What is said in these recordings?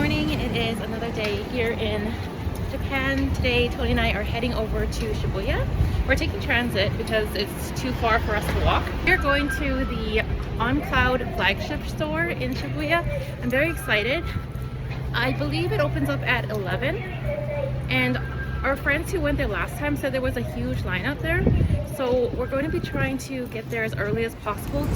morning. It is another day here in Japan. Today, Tony and I are heading over to Shibuya. We're taking transit because it's too far for us to walk. We're going to the On Flagship Store in Shibuya. I'm very excited. I believe it opens up at 11, and our friends who went there last time said there was a huge lineup there. So we're going to be trying to get there as early as possible.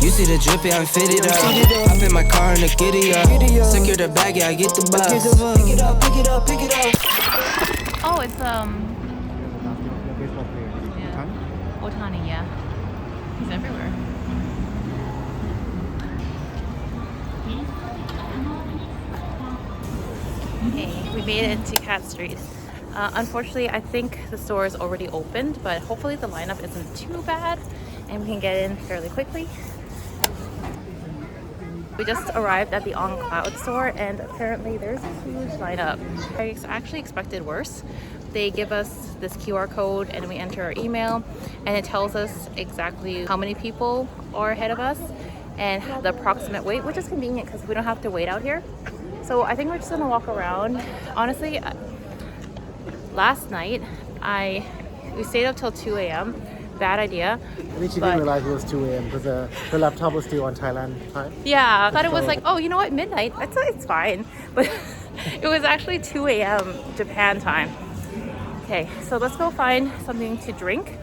You see the drippy, I'm fitted up. Hop in my car and the giddy up. Secure the bag, yeah, I get the bus. Pick it up, pick it up, pick it up. Oh, it's Otani, yeah. He's everywhere. Okay, we made it to Cat Street. Unfortunately, I think the store is already opened, but hopefully the lineup isn't too bad and we can get in fairly quickly. We just arrived at the On Cloud store and apparently there's a huge lineup. I actually expected worse. They give us this QR code and we enter our email and it tells us exactly how many people are ahead of us and the approximate wait, which is convenient because we don't have to wait out here. So I think we're just gonna walk around. Honestly, last night we stayed up till 2 a.m. Bad idea. I think she didn't realize it was 2 a.m. because her laptop was still on Thailand time. Yeah, I thought it was like, oh, you know what, midnight, it's fine. But it was actually 2 a.m. Japan time. Okay, so let's go find something to drink.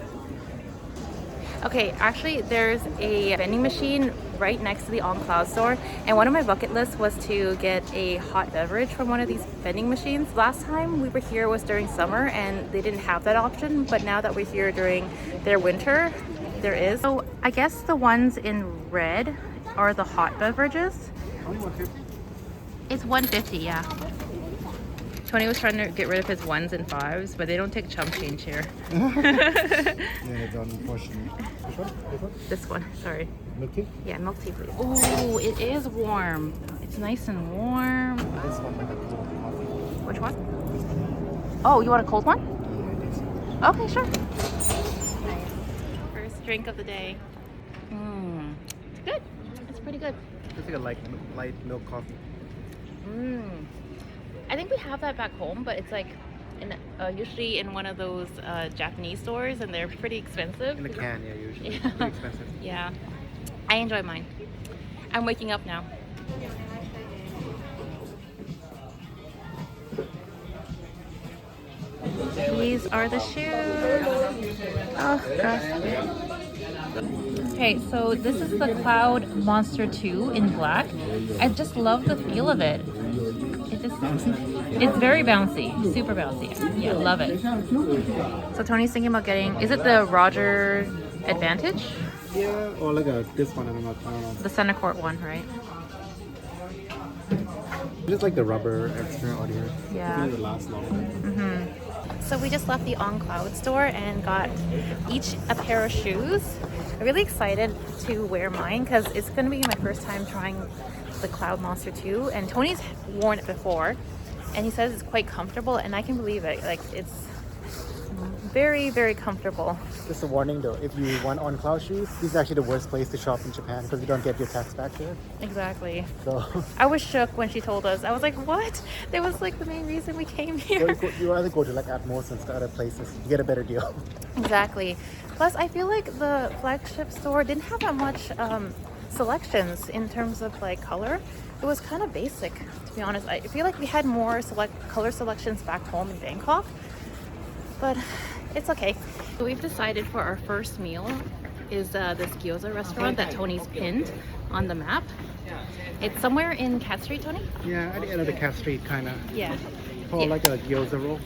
Okay, actually there's a vending machine right next to the On Cloud store, and one of my bucket lists was to get a hot beverage from one of these vending machines. Last time we were here was during summer and they didn't have that option, but now that we're here during their winter, there is. So I guess the ones in red are the hot beverages. Only 150? It's 150, yeah. Tony was trying to get rid of his 1s and 5s, but they don't take chump change here. Yeah, it's unfortunate. Which one? This one? This one, sorry. Milk tea? Yeah, milk tea, please. Oh, it is warm. It's nice and warm. This one, like a cold coffee. Which one? Oh, you want a cold one? Yeah, Okay, sure. First drink of the day. It's good. It's pretty good. it's like a light milk coffee. I think we have that back home, but it's like usually in one of those Japanese stores, and they're pretty expensive. In the can, yeah, usually. Yeah. Pretty expensive. Yeah, I enjoy mine. I'm waking up now. These are the shoes. Oh gosh. Okay, so this is the Cloud Monster 2 in black. I just love the feel of it. It's very bouncy, super bouncy. Yeah, love it. So Tony's thinking about getting, is it the Roger Advantage? Yeah, or like this one, I don't know. The center court one, right? Just like the rubber extra on here. Yeah. I think it lasts longer. So we just left the On Cloud store and got each a pair of shoes. I'm really excited to wear mine because it's going to be my first time trying the Cloud Monster 2, and Tony's worn it before and he says it's quite comfortable, and I can believe it. Like, it's very, very comfortable. Just a warning though, if you want On Cloud shoes, this is actually the worst place to shop in Japan because you don't get your tax back here. Exactly. So I was shook when she told us. I was like, what? That was like the main reason we came here. you rather go to like Atmos and other places. You get a better deal. Exactly. Plus, I feel like the flagship store didn't have that much selections in terms of like color. It was kind of basic, to be honest. I feel like we had more color selections back home in Bangkok, but it's okay. So we've decided for our first meal is this gyoza restaurant that Tony's pinned on the map. It's somewhere in Cat Street, Tony? Yeah, at the end of the Cat Street, kind of. Yeah. Called like a gyoza roll.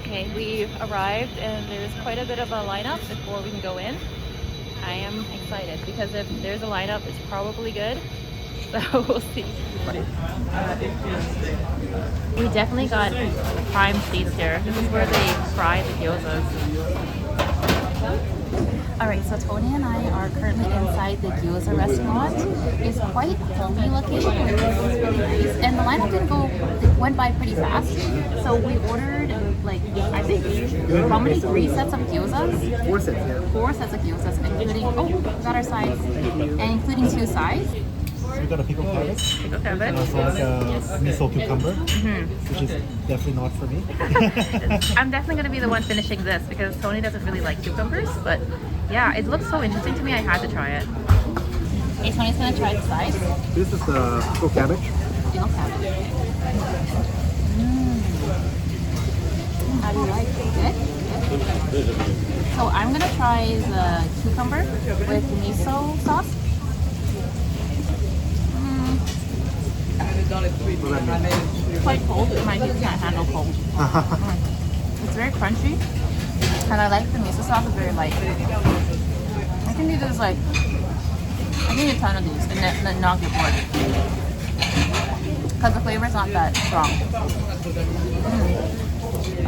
Okay, we've arrived and there's quite a bit of a lineup before we can go in. I am excited because if there's a lineup, it's probably good. So we'll see. We definitely got prime seats here. This is where they fry the gyozas. Alright, so Tony and I are currently inside the Gyoza restaurant. It's quite homey looking, which is really nice. And the lineup went by pretty fast. So we ordered like, I think, how many? 3 sets of gyozas? 4 sets, yeah. 4 sets of gyozas, including, we got our sides. And including 2 sides. So we got a pickled cabbage. Pickled And cabbage. also like a miso cucumber, which is definitely not for me. I'm definitely going to be the one finishing this because Tony doesn't really like cucumbers, but yeah, it looks so interesting to me. I had to try it. Okay, Tony's going to try the sides. This is the pickled cabbage. Pickled cabbage. How do you like it? Good? So I'm going to try the cucumber with miso sauce. Quite cold. My kids can't handle cold. It's very crunchy, and I like the miso sauce. It's very light. I can eat this like a ton of these and not get bored because the flavor is not that strong.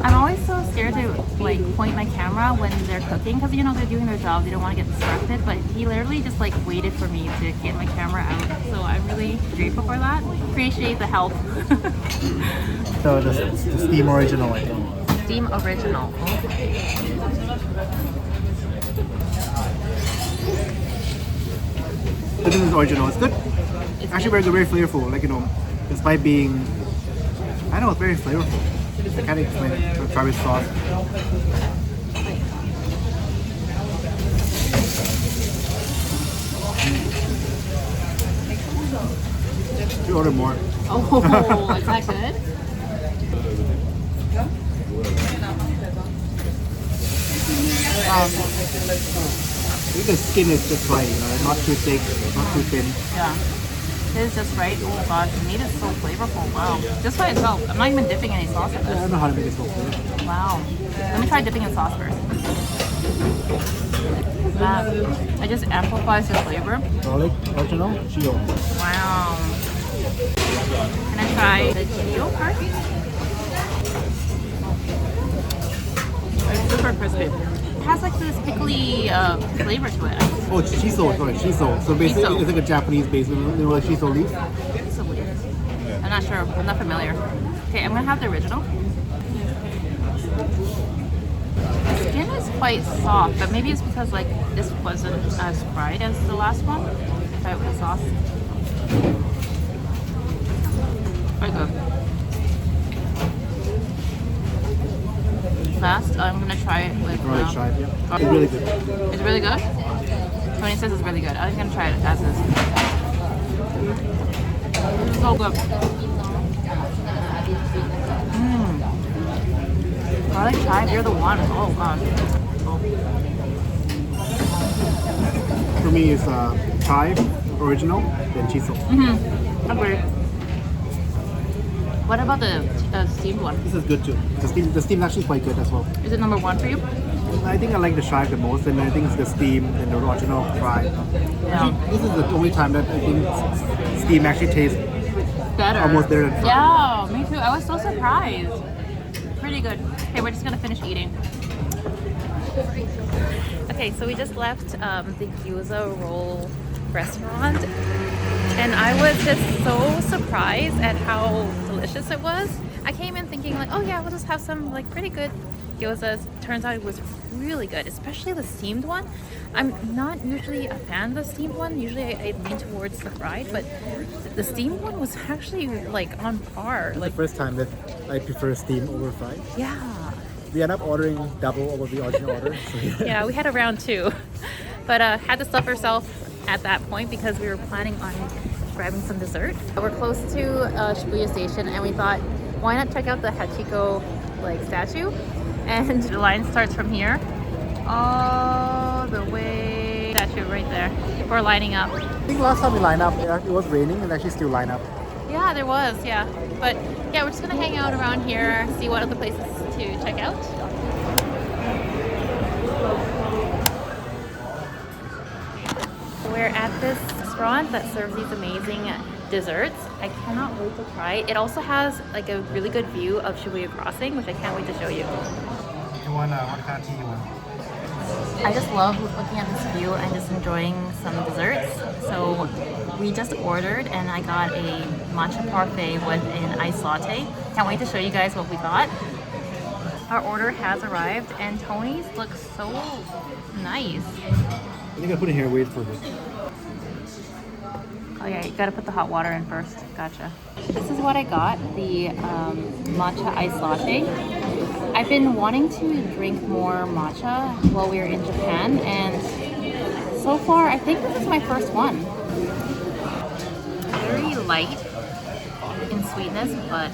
I'm always so scared to like point my camera when they're cooking because they're doing their job. They don't want to get distracted. But he literally just like waited for me to get my camera out. So I'm really grateful for that. Appreciate the help. So the steam original, I think. Steam original. This is original. It's good. It's Actually, good. very flavorful. Like despite being, I don't know, it's very flavorful. I can't explain it. I'll try with sauce. You order more. Oh, is that good? I think the skin is just right, not too thick, not too thin. Yeah. It is just right. Oh god, the meat is so flavorful. Wow. Just by itself. I'm not even dipping any sauce in I don't this. know how to make it so flavorful. Wow. Let me try dipping in sauce first. It just amplifies the flavor. Garlic, original, Chio. Wow. Can I try the Chio part? It's super crispy. It has like this pickly flavor to it. Oh, it's shiso, sorry, shiso. So basically, Shiso. it's like a Japanese base, like shiso leaf. It's so weird. I'm not sure. I'm not familiar. Okay, I'm gonna have the original. The skin is quite soft, but maybe it's because like this wasn't as fried as the last one. Try it with the sauce. Quite good. Last, I'm gonna try it with. Garlic chive, yeah. It's really good. It's really good. Tony says it's really good. I'm gonna try it as is. It's so good. Garlic chive, you're the one. Oh god. Oh. For me, it's chive, original, then shiso. Agreed. What about the steamed one? This is good too. The steam is actually quite good as well. Is it number 1 for you? I think I like the chive the most, and I think it's the steam and the original fried. Yeah. Actually, this is the only time that I think steam actually tastes Better. almost better than fried. Yeah, me too. I was so surprised. Pretty good. Okay, we're just gonna finish eating. Okay, so we just left the Gyoza roll restaurant, and I was just so surprised at how delicious it was. I came in thinking like, oh yeah, we'll just have some like pretty good gyozas. Turns out it was really good, especially the steamed one. I'm not usually a fan of the steamed one. Usually I lean towards the fried, but the steamed one was actually like on par. It's Like, the first time that I prefer steam over fried. yeah. We end up ordering double over the original order. So Yeah, we had a round 2, but had to stop ourselves at that point because we were planning on grabbing some dessert. We're close to Shibuya Station, and we thought, why not check out the Hachiko statue? And the line starts from here all the way statue right there. We're lining up. I think last time we lined up, it was raining and actually still line up. Yeah, there was, yeah. But yeah, we're just gonna hang out around here, see what other places to check out. We're at this restaurant that serves these amazing desserts. I cannot wait to try it. It also has like a really good view of Shibuya Crossing, which I can't wait to show you. You want what kind of tea you want? I just love looking at this view and just enjoying some desserts. So we just ordered and I got a matcha parfait with an iced latte. Can't wait to show you guys what we got. Our order has arrived and Tony's looks so nice. I think I put it here, wait for this. Oh yeah, you gotta put the hot water in first. Gotcha. This is what I got, the matcha iced latte. I've been wanting to drink more matcha while we were in Japan, and so far I think this is my first one. Very light in sweetness, but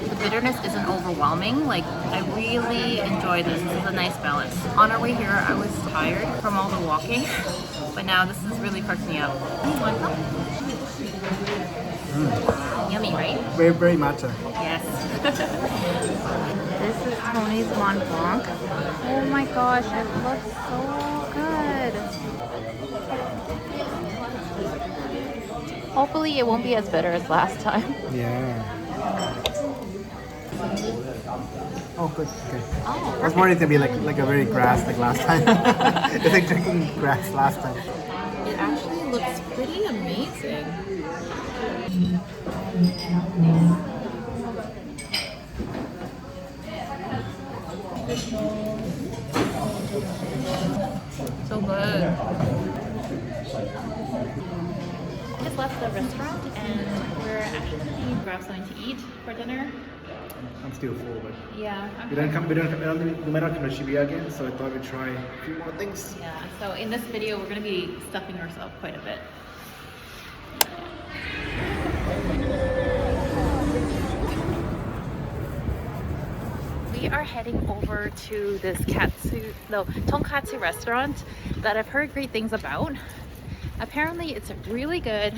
the bitterness isn't overwhelming. Like, I really enjoy this. This is a nice balance. On our way here, I was tired from all the walking, but now this has really perked me up. Yummy, right? Very, very matcha. Yes. This is Tony's Mont Blanc. Oh my gosh, it looks so good. Hopefully it won't be as bitter as last time. Yeah. Oh, good. Okay. Oh, I was worried it's gonna be like a very grass like last time. It's like drinking grass last time. It actually looks pretty amazing. So good. I just left the restaurant and we're actually going to grab something to eat for dinner. I'm still full, but Yeah. we might not come to Shibuya again, so I thought we'd try a few more things. Yeah, so in this video we're going to be stuffing ourselves quite a bit. We are heading over to this tonkatsu restaurant that I've heard great things about. Apparently it's really good.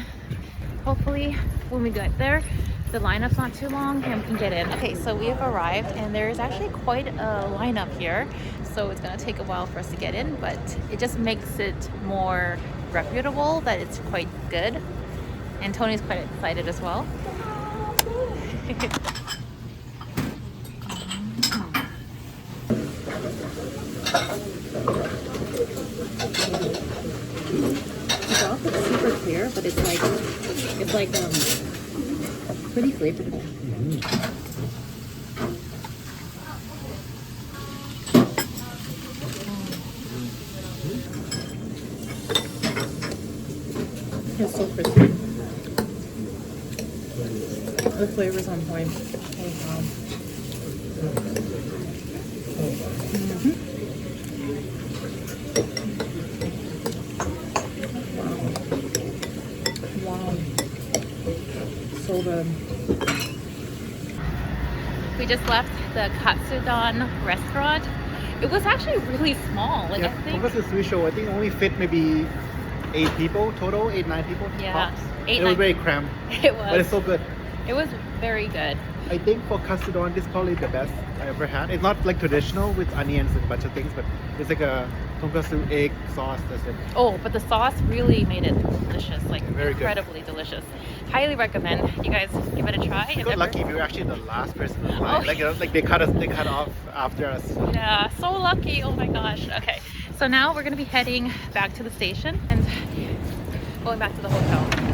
Hopefully when we get there, the lineup's not too long and we can get in. Okay, so we have arrived and there's actually quite a lineup here. So it's gonna take a while for us to get in, but it just makes it more reputable that it's quite good. And Tony's quite excited as well. The broth looks super clear, but it's like pretty flavorful. It's so crispy. The flavor's on point. Oh, wow. Wow. So good. We just left the Katsudon restaurant. It was actually really small. Like, Yeah, I think. Kagurazaka Zuicho, I think only fit maybe 8 people total, 8-9 people. Yeah, tops. 8, It was 9. very cramped, It was. but it's so good. It was very good. I think for Katsudon, this is probably the best I ever had. It's not like traditional with onions and a bunch of things, but it's like a tonkatsu egg sauce. That's it. Oh, but the sauce really made it delicious. Like, Very good. incredibly delicious. Highly recommend you guys give it a try. We If got ever- lucky. We were actually the last person in line. Oh, Like, you know, like they cut off after us. Yeah, so lucky. Oh my gosh. Okay, so now we're gonna be heading back to the station and going back to the hotel.